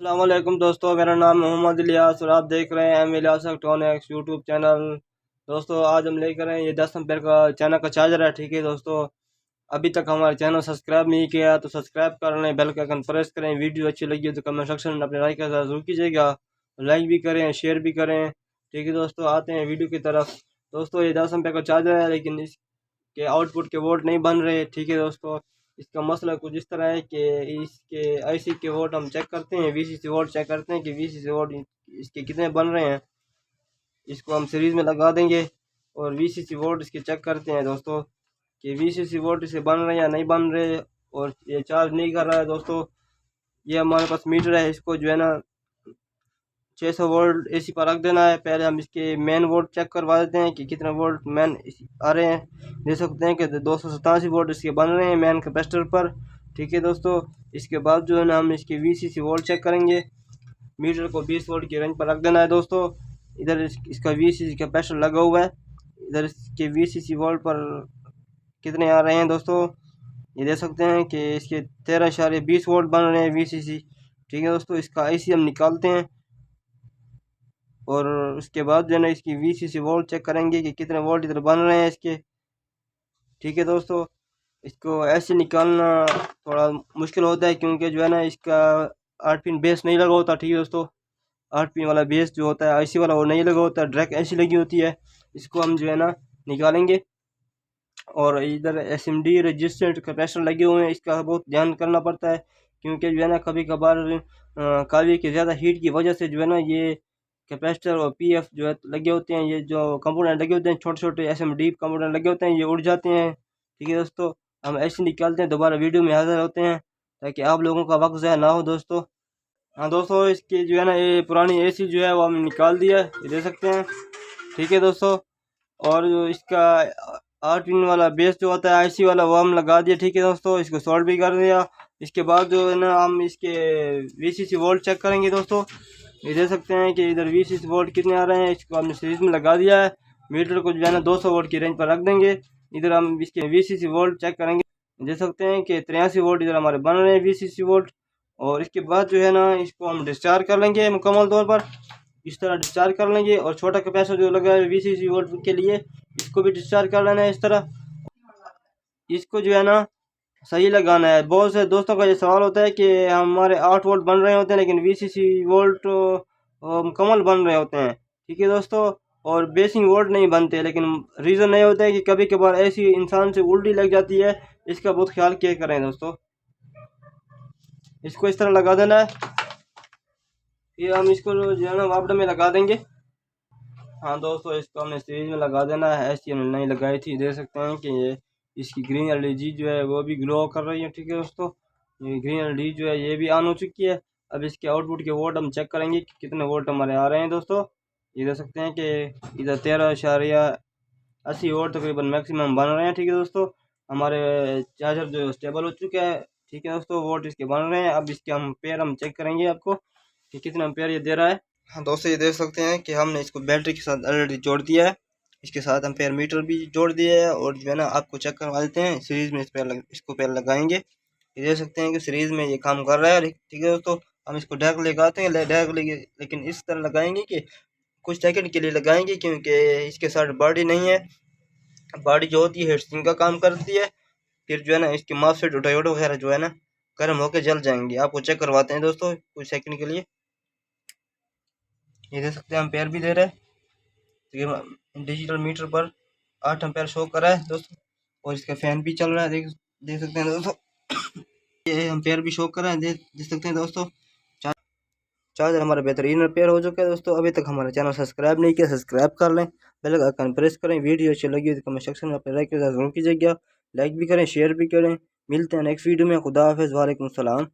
अस्सलामुअलैकुम दोस्तों, मेरा नाम मोहम्मद इलियास और आप देख रहे हैं M Ilyas electronics YouTube channel. दोस्तों आज हम लेकर आए ये 10 एम्पेयर का चाइना का चार्जर है। ठीक है दोस्तों, अभी तक हमारे चैनल सब्सक्राइब नहीं किया तो सब्सक्राइब कर लें, बेल का आइकन प्रेस करें। वीडियो अच्छी लगी हो तो कमेंट सेक्शन में अपने राय के साथ जरूर कीजिएगा, लाइक भी करें, शेयर भी करें। ठीक है दोस्तों, आते हैं वीडियो की तरफ। दोस्तों ये 10 एम्पेयर का चार्जर है, लेकिन इसके आउटपुट के वोल्ट नहीं बन रहे। ठीक है दोस्तों, इसका मसला कुछ इस तरह है कि इसके आईसी के वोल्ट हम चेक करते हैं, वीसीसी वोल्ट चेक करते हैं कि वीसीसी वोल्ट इसके कितने बन रहे हैं। इसको हम सीरीज़ में लगा देंगे और वीसीसी वोल्ट इसके चेक करते हैं दोस्तों कि वीसीसी वोल्ट इसे बन रहे हैं या नहीं बन रहे। और ये चार्ज नहीं कर रहा है दोस्तों। ये हमारे पास मीटर है, इसको जो है ना 600 वोल्ट एसी पर रख देना है। पहले हम इसके मेन वोल्ट चेक करवा देते हैं कि कितने वोल्ट मेन आ रहे हैं। देख सकते हैं कि 287 वोल्ट इसके बन रहे हैं मेन कैपेसिटर पर। ठीक है दोस्तों, इसके बाद जो है ना हम इसके वीसीसी वोल्ट चेक करेंगे। मीटर को 20 वोल्ट की रेंज पर रख देना है दोस्तों। इधर इसका वीसीसी कैपेसिटर लगा हुआ है, इधर इसके वीसीसी वोल्ट पर कितने आ रहे हैं दोस्तों। ये देख सकते हैं कि इसके 13.20 वोल्ट बन रहे हैं वीसीसी। ठीक है दोस्तों, इसका आईसी हम निकालते हैं और उसके बाद जो है ना इसकी वीसीसी वोल्ट चेक करेंगे कि कितने वोल्ट इधर बन रहे हैं इसके। ठीक है दोस्तों, इसको ऐसे निकालना थोड़ा मुश्किल होता है क्योंकि जो है ना इसका 8 पिन बेस नहीं लगा होता। ठीक है दोस्तों, 8 पिन वाला बेस जो होता है आईसी वाला वो नहीं लगा होता, डायरेक्ट ऐसी लगी होती है। इसको हम जो है ना निकालेंगे और इधर एसएमडी रजिस्टर कैपेसिटर लगे हुए हैं, इसका बहुत ध्यान करना पड़ता है क्योंकि जो है ना कभी कभार कावी की ज़्यादा हीट की वजह से जो है ना ये कैपेसिटर और पीएफ जो है लगे होते हैं, ये जो कंपोनेंट लगे होते हैं छोटे छोटे एसएमडी कंपोनेंट लगे होते हैं, ये उड़ जाते हैं। ठीक है दोस्तों, हम ऐसे निकालते हैं, दोबारा वीडियो में हाजिर होते हैं ताकि आप लोगों का वक्त ज़ाया ना हो दोस्तों। हाँ दोस्तों, इसकी जो है ना ये पुरानी एसी जो है वो हमने निकाल दिया है, ये देख सकते हैं। ठीक है दोस्तों, और जो इसका 8 पिन वाला बेस जो होता है आईसी वाला वो हम लगा दिया। ठीक है दोस्तों, इसको सॉल्व भी कर दिया। इसके बाद जो है ना हम इसके वीसीसी वोल्ट चेक करेंगे दोस्तों। ये देख सकते हैं कि इधर वीसीसी वोल्ट कितने आ रहे हैं, इसको हमने सीरीज में लगा दिया है। मीटर को जो है ना 200 वोल्ट की रेंज पर रख देंगे। इधर हम इसके वीसीसी वोल्ट चेक करेंगे, देख सकते हैं कि 83 वोल्ट इधर हमारे बन रहे हैं वीसीसी वोल्ट। और इसके बाद जो है ना इसको हम डिस्चार्ज कर लेंगे मुकम्मल तौर पर, इस तरह डिस्चार्ज कर लेंगे। और छोटा कैपेसिटर जो लगा है वीसीसी वोल्ट के लिए, इसको भी डिस्चार्ज कर लेना है इस तरह। इसको जो है ना सही लगाना है। बहुत से दोस्तों का ये सवाल होता है कि हमारे 8 वोल्ट बन रहे होते हैं लेकिन वीसीसी वोल्ट मुकम्मल बन रहे होते हैं। ठीक है दोस्तों, और बेसिंग वोल्ट नहीं बनते, लेकिन रीज़न ये होता है कि कभी कभार ऐसी इंसान से उल्टी लग जाती है। इसका बहुत ख्याल किया करें दोस्तों। इसको इस तरह लगा देना है, फिर हम इसको जो है ना वापडा में लगा देंगे। हाँ दोस्तों, इसको हमने सीरीज में लगा देना है, ऐसी हमने नहीं लगाई थी। देख सकते हैं कि ये इसकी ग्रीन एलईडी जो है वो भी ग्लो कर रही है। ठीक है दोस्तों, ये ग्रीन एलईडी जो है ये भी ऑन हो चुकी है। अब इसके आउटपुट के वोल्ट हम चेक करेंगे कि कितने वोल्ट हमारे आ रहे हैं दोस्तों। ये देख सकते हैं कि इधर 13.80 वोल्ट तकरीबन मैक्सिमम बन रहे हैं। ठीक है दोस्तों, हमारे चार्जर जो स्टेबल हो चुका है। ठीक है दोस्तों, वोल्ट इसके बन रहे हैं। अब इसके हम पेयर हम चेक करेंगे आपको कि कितना एम्पेयर ये दे रहा है। हाँ दोस्तों, ये देख सकते हैं कि हमने इसको बैटरी के साथ ऑलरेडी जोड़ दिया है, इसके साथ एम्पेयर मीटर भी जोड़ दिया है। और जो है ना आपको चेक करवा देते हैं, सीरीज़ में इसको पैर लगाएंगे। ये देख सकते हैं कि सीरीज़ में ये काम कर रहा है। ठीक है दोस्तों, हम इसको डायरेक्ट लगाते हैं, डायरेक्ट लेकिन इस तरह लगाएंगे कि कुछ सेकंड के लिए लगाएंगे क्योंकि इसके साथ बॉडी नहीं है। बॉडी जो होती है हीटसिंक का काम करती है, फिर जो है ना इसकी मॉसफेट डायोड वगैरह जो है ना गर्म होकर जल जाएंगे। आपको चेक करवाते हैं दोस्तों कुछ सेकंड के लिए। ये देख सकते हैं एम्पेयर भी दे रहा है, डिजिटल मीटर पर 8 एम्पेयर शो कर रहा है दोस्तों। और इसका फैन भी चल रहा है, देख सकते हैं दोस्तों। ये एम्पेयर भी शो कर रहा है, देख सकते हैं दोस्तों। चार्जर हमारा बेहतरीन रिपेयर हो चुका है दोस्तों। अभी तक हमारा चैनल सब्सक्राइब नहीं किया, सब्सक्राइब कर लें, बेल का आइकन प्रेस करें। वीडियो अच्छी लगी हो तो कमेंट सेक्शन में अपने राय के साथ जरूर कीजिएगा, लाइक भी करें, शेयर भी करें। मिलते हैं नेक्स्ट वीडियो में। खुदा हाफिज़, वालेकुम सलाम।